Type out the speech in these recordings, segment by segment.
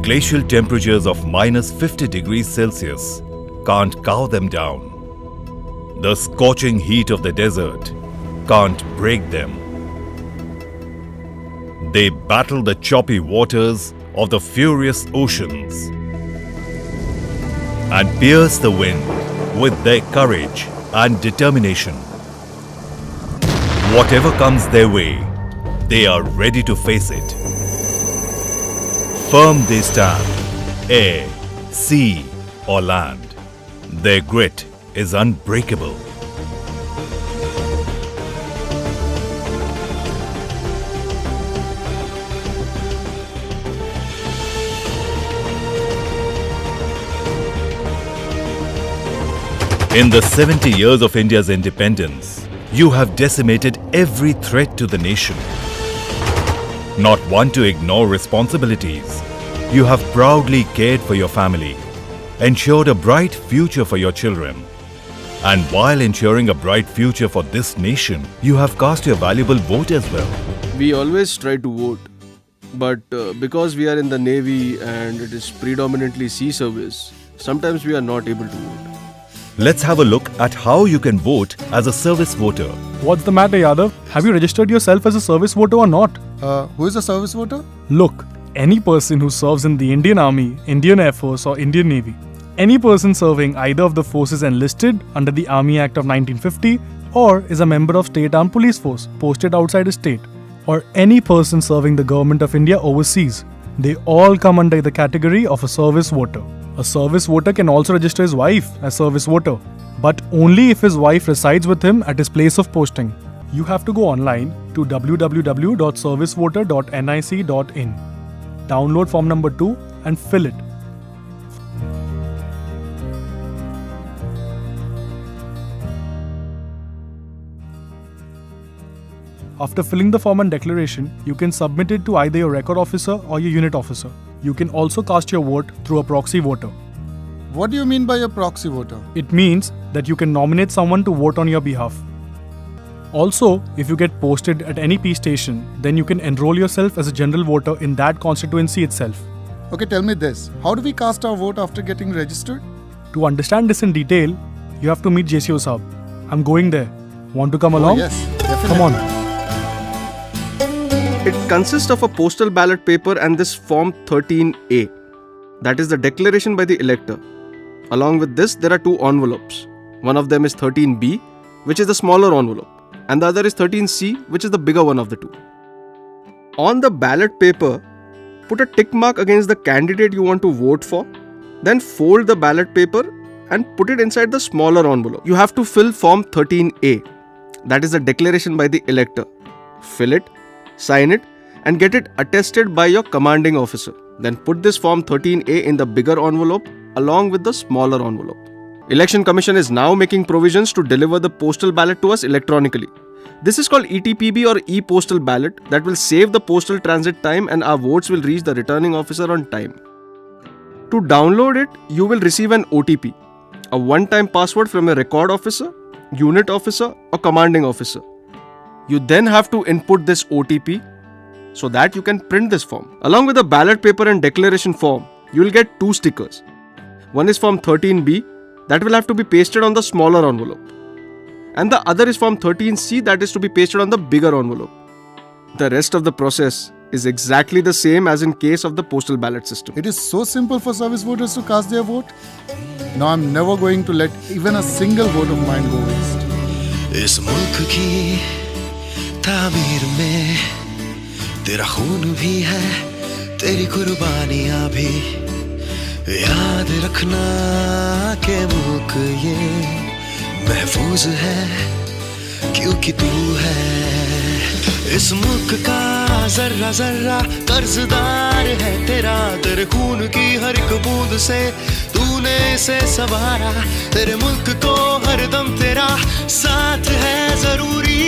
Glacial temperatures of minus 50 degrees Celsius can't cow them down. The scorching heat of the desert can't break them. They battle the choppy waters of the furious oceans and pierce the wind with their courage and determination. Whatever comes their way, they are ready to face it. Firm they stand, air, sea or land. Their grit is unbreakable. In the 70 years of India's independence, you have decimated every threat to the nation. Not one to ignore responsibilities, you have proudly cared for your family, ensured a bright future for your children. And while ensuring a bright future for this nation, you have cast your valuable vote as well. We always try to vote, but because we are in the Navy and it is predominantly sea service, sometimes we are not able to vote. Let's have a look at how you can vote as a service voter. What's the matter, Yadav? Have you registered yourself as a service voter or not? Who is a service voter? Look, any person who serves in the Indian Army, Indian Air Force or Indian Navy, any person serving either of the forces enlisted under the Army Act of 1950 or is a member of State Armed Police Force posted outside a state, or any person serving the Government of India overseas, they all come under the category of a service voter. A service voter can also register his wife as service voter, but only if his wife resides with him at his place of posting. You have to go online to www.servicevoter.nic.in. Download form number 2 and fill it. After filling the form and declaration, you can submit it to either your record officer or your unit officer. You can also cast your vote through a proxy voter. What do you mean by a proxy voter? It means that you can nominate someone to vote on your behalf. Also, if you get posted at any peace station, then you can enroll yourself as a general voter in that constituency itself. Okay, tell me this. How do we cast our vote after getting registered? To understand this in detail, you have to meet JCO Saab. I'm going there. Want to come along? Yes, definitely. Come on. It consists of a postal ballot paper and this Form 13A. That is the declaration by the elector. Along with this, there are two envelopes. One of them is 13B, which is the smaller envelope, and the other is 13C, which is the bigger one of the two. On the ballot paper, put a tick mark against the candidate you want to vote for, then fold the ballot paper and put it inside the smaller envelope. You have to fill Form 13A. That is the declaration by the elector. Fill it, sign it, and get it attested by your commanding officer. Then put this Form 13A in the bigger envelope along with the smaller envelope. Election Commission is now making provisions to deliver the postal ballot to us electronically. This is called ETPB or e-postal ballot that will save the postal transit time and our votes will reach the returning officer on time. To download it, you will receive an OTP, a one-time password from a record officer, unit officer or commanding officer. You then have to input this OTP so that you can print this form. Along with the ballot paper and declaration form, you will get two stickers. One is Form 13B that will have to be pasted on the smaller envelope. And the other is Form 13C that is to be pasted on the bigger envelope. The rest of the process is exactly the same as in case of the postal ballot system. It is so simple for service voters to cast their vote. Now I'm never going to let even a single vote of mine go waste. इस मुल्क की तामीर में तेरा खून भी है, तेरी कुर्बानियां भी। याद रखना के मुल्क ये महफूज है क्योंकि तू है। इस मुल्क का जर्रा जर्रा कर्जदार है तेरा, तेरे खून की हर एक बूंद से तूने इसे संवारा। तेरे मुल्क को हरदम तेरा साथ है जरूरी,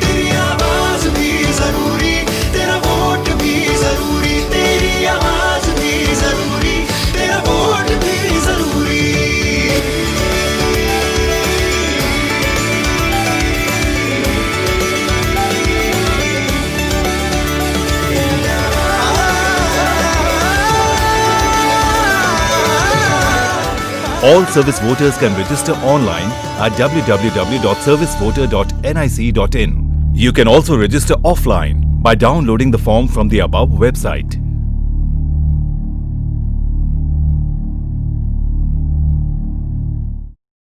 तेरी आवाज भी जरूरी, तेरा वोट भी जरूरी, तेरी आवाज भी जरूरी, तेरा वोट भी जरूरी। All service voters can register online at www.servicevoter.nic.in. You can also register offline by downloading the form from the above website.